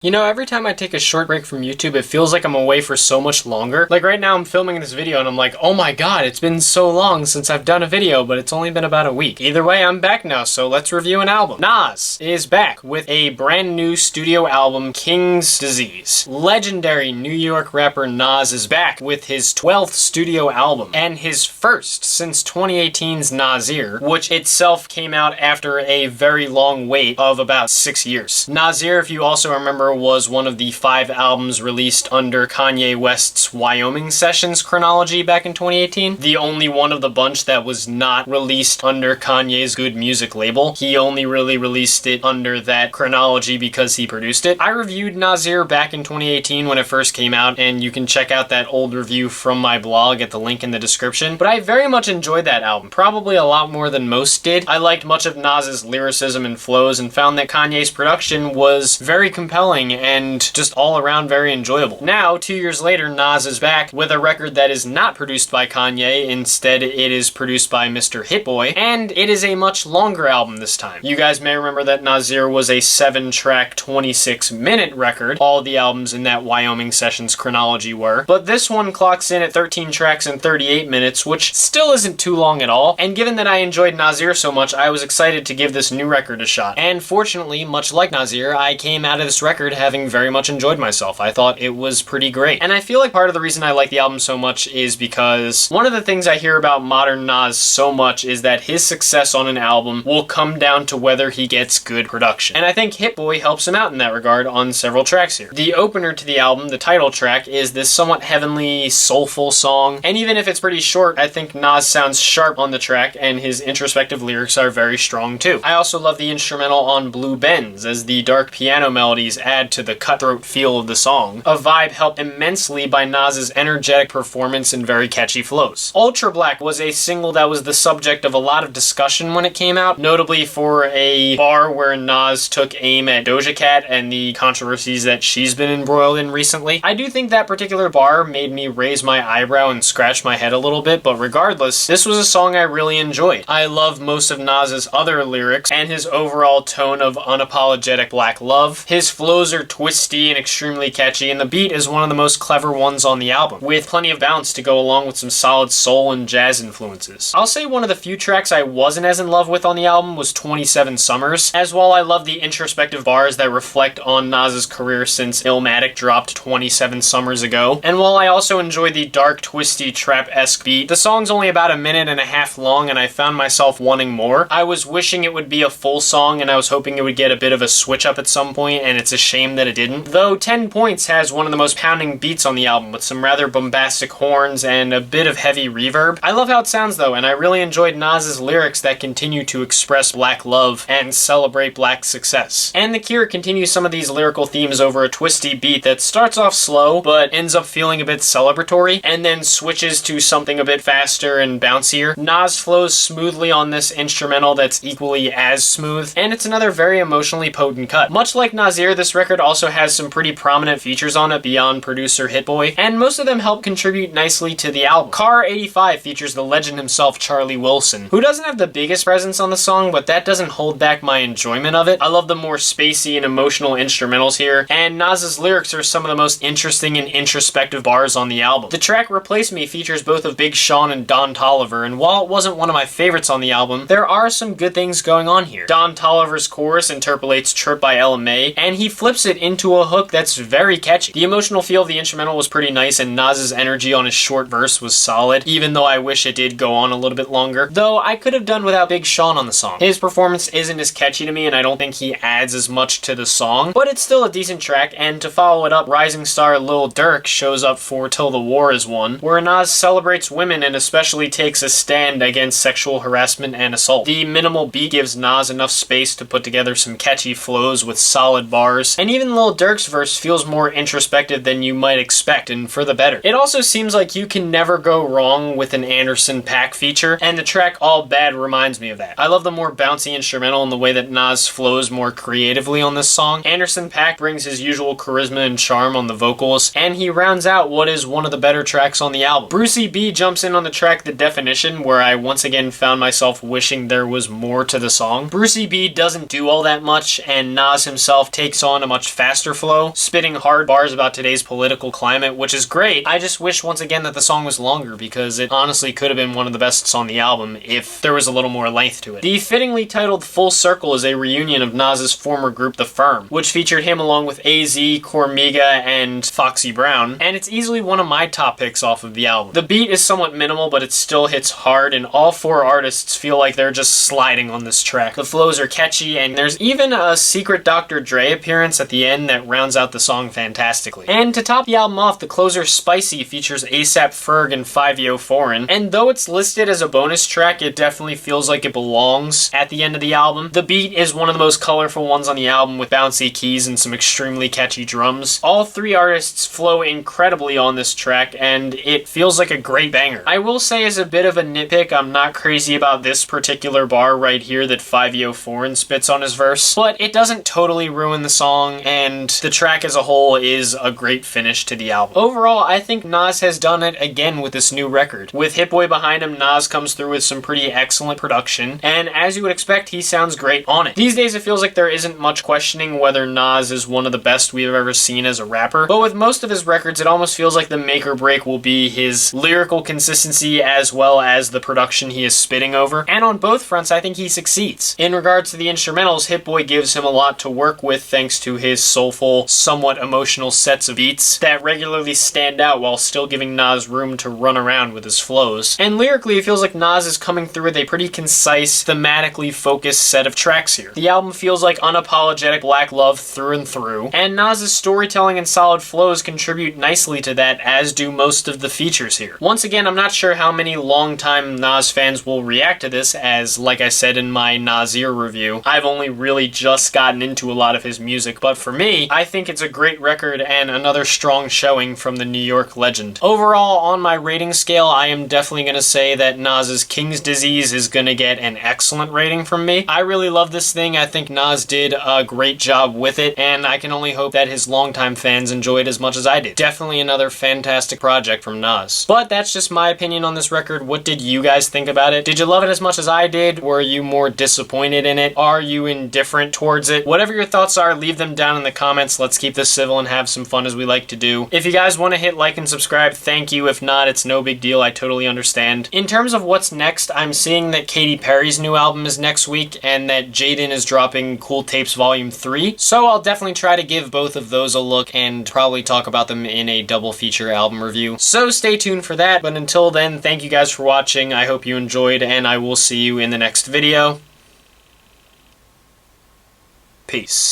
You know, every time I take a short break from YouTube, it feels like I'm away for so much longer. Like right now I'm filming this video and I'm like, oh my god, it's been so long since I've done a video, but it's only been about a week. Either way, I'm back now, so let's review an album. Nas is back with a brand new studio album, King's Disease. Legendary New York rapper Nas is back with his 12th studio album, and his first since 2018's Nasir, which itself came out after a very long wait of about 6 years. Nasir, if you also remember, was one of the 5 albums released under Kanye West's Wyoming Sessions chronology back in 2018. The only one of the bunch that was not released under Kanye's Good Music label. He only really released it under that chronology because he produced it. I reviewed Nasir back in 2018 when it first came out, and you can check out that old review from my blog at the link in the description. But I very much enjoyed that album, probably a lot more than most did. I liked much of Nas's lyricism and flows and found that Kanye's production was very compelling and just all around very enjoyable. Now, 2 years later, Nas is back with a record that is not produced by Kanye. Instead, it is produced by Mr. Hit-Boy, and it is a much longer album this time. You guys may remember that Nasir was a 7-track, 26-minute record. All the albums in that Wyoming Sessions chronology were. But this one clocks in at 13 tracks and 38 minutes, which still isn't too long at all. And given that I enjoyed Nasir so much, I was excited to give this new record a shot. And fortunately, much like Nasir, I came out of this record having very much enjoyed myself. I thought it was pretty great. And I feel like part of the reason I like the album so much is because one of the things I hear about modern Nas so much is that his success on an album will come down to whether he gets good production. And I think Hit-Boy helps him out in that regard on several tracks here. The opener to the album, the title track, is this somewhat heavenly, soulful song. And even if it's pretty short, I think Nas sounds sharp on the track, and his introspective lyrics are very strong too. I also love the instrumental on Blue Benz, as the dark piano melodies add to the cutthroat feel of the song. A vibe helped immensely by Nas's energetic performance and very catchy flows. Ultra Black was a single that was the subject of a lot of discussion when it came out, notably for a bar where Nas took aim at Doja Cat and the controversies that she's been embroiled in recently. I do think that particular bar made me raise my eyebrow and scratch my head a little bit, but regardless, this was a song I really enjoyed. I love most of Nas's other lyrics and his overall tone of unapologetic black love. His flows are twisty and extremely catchy, and the beat is one of the most clever ones on the album, with plenty of bounce to go along with some solid soul and jazz influences. I'll say one of the few tracks I wasn't as in love with on the album was 27 Summers, as while I love the introspective bars that reflect on Nas's career since Illmatic dropped 27 summers ago, and while I also enjoy the dark, twisty, trap-esque beat, the song's only about a minute and a half long, and I found myself wanting more. I was wishing it would be a full song, and I was hoping it would get a bit of a switch up at some point, and it's a shame that it didn't. Though 10 Points has one of the most pounding beats on the album, with some rather bombastic horns and a bit of heavy reverb. I love how it sounds though, and I really enjoyed Nas's lyrics that continue to express black love and celebrate black success. And The Cure continues some of these lyrical themes over a twisty beat that starts off slow, but ends up feeling a bit celebratory, and then switches to something a bit faster and bouncier. Nas flows smoothly on this instrumental that's equally as smooth, and it's another very emotionally potent cut. Much like Nasir, this record also has some pretty prominent features on it beyond producer Hit-Boy, and most of them help contribute nicely to the album. Car 85 features the legend himself, Charlie Wilson, who doesn't have the biggest presence on the song, but that doesn't hold back my enjoyment of it. I love the more spacey and emotional instrumentals here, and Nas's lyrics are some of the most interesting and introspective bars on the album. The track Replace Me features both of Big Sean and Don Toliver, and while it wasn't one of my favorites on the album, there are some good things going on here. Don Toliver's chorus interpolates Trip by Ella May, and he flips it into a hook that's very catchy. The emotional feel of the instrumental was pretty nice, and Nas's energy on his short verse was solid, even though I wish it did go on a little bit longer. Though I could have done without Big Sean on the song. His performance isn't as catchy to me, and I don't think he adds as much to the song, but it's still a decent track, and to follow it up, rising star Lil Durk shows up for Till the War Is Won, where Nas celebrates women and especially takes a stand against sexual harassment and assault. The minimal beat gives Nas enough space to put together some catchy flows with solid bars, and even Lil Durk's verse feels more introspective than you might expect, and for the better. It also seems like you can never go wrong with an Anderson .Paak feature, and the track All Bad reminds me of that. I love the more bouncy instrumental and the way that Nas flows more creatively on this song. Anderson .Paak brings his usual charisma and charm on the vocals, and he rounds out what is one of the better tracks on the album. Brucey B jumps in on the track The Definition, where I once again found myself wishing there was more to the song. Brucey B doesn't do all that much, and Nas himself takes on a much faster flow, spitting hard bars about today's political climate, which is great. I just wish once again that the song was longer, because it honestly could have been one of the best on the album if there was a little more length to it. The fittingly titled Full Circle is a reunion of Nas's former group The Firm, which featured him along with AZ, Cormiga, and Foxy Brown, and it's easily one of my top picks off of the album. The beat is somewhat minimal, but it still hits hard, and all four artists feel like they're just sliding on this track. The flows are catchy, and there's even a secret Dr. Dre appearance at the end that rounds out the song fantastically. And to top the album off, the closer Spicy features A$AP Ferg and 5 Foreign, and though it's listed as a bonus track, it definitely feels like it belongs at the end of the album. The beat is one of the most colorful ones on the album, with bouncy keys and some extremely catchy drums. All three artists flow incredibly on this track, and it feels like a great banger. I will say, as a bit of a nitpick, I'm not crazy about this particular bar right here that 5 Foreign spits on his verse, but it doesn't totally ruin the song, and the track as a whole is a great finish to the album. Overall, I think Nas has done it again with this new record. With Hit Boy behind him, Nas comes through with some pretty excellent production, and as you would expect, he sounds great on it. These days, it feels like there isn't much questioning whether Nas is one of the best we've ever seen as a rapper, but with most of his records, it almost feels like the make or break will be his lyrical consistency as well as the production he is spitting over, and on both fronts, I think he succeeds. In regards to the instrumentals, Hit Boy gives him a lot to work with thanks to his soulful, somewhat emotional sets of beats that regularly stand out while still giving Nas room to run around with his flows. And lyrically, it feels like Nas is coming through with a pretty concise, thematically focused set of tracks here. The album feels like unapologetic black love through and through, and Nas's storytelling and solid flows contribute nicely to that, as do most of the features here. Once again, I'm not sure how many longtime Nas fans will react to this, as, like I said in my Nasir review, I've only really just gotten into a lot of his music, but for me, I think it's a great record and another strong showing from the New York legend. Overall, on my rating scale, I am definitely going to say that Nas's King's Disease is going to get an excellent rating from me. I really love this thing. I think Nas did a great job with it, and I can only hope that his longtime fans enjoy it as much as I did. Definitely another fantastic project from Nas. But that's just my opinion on this record. What did you guys think about it? Did you love it as much as I did? Were you more disappointed in it? Are you indifferent towards it? Whatever your thoughts are, leave them down in the comments. Let's keep this civil and have some fun as we like to do. If you guys want to hit like and subscribe, thank you. If not, it's no big deal. I totally understand. In terms of what's next, I'm seeing that Katy Perry's new album is next week and that Jaden is dropping Cool Tapes Volume 3. So I'll definitely try to give both of those a look and probably talk about them in a double feature album review. So stay tuned for that. But until then, thank you guys for watching. I hope you enjoyed, and I will see you in the next video. Peace.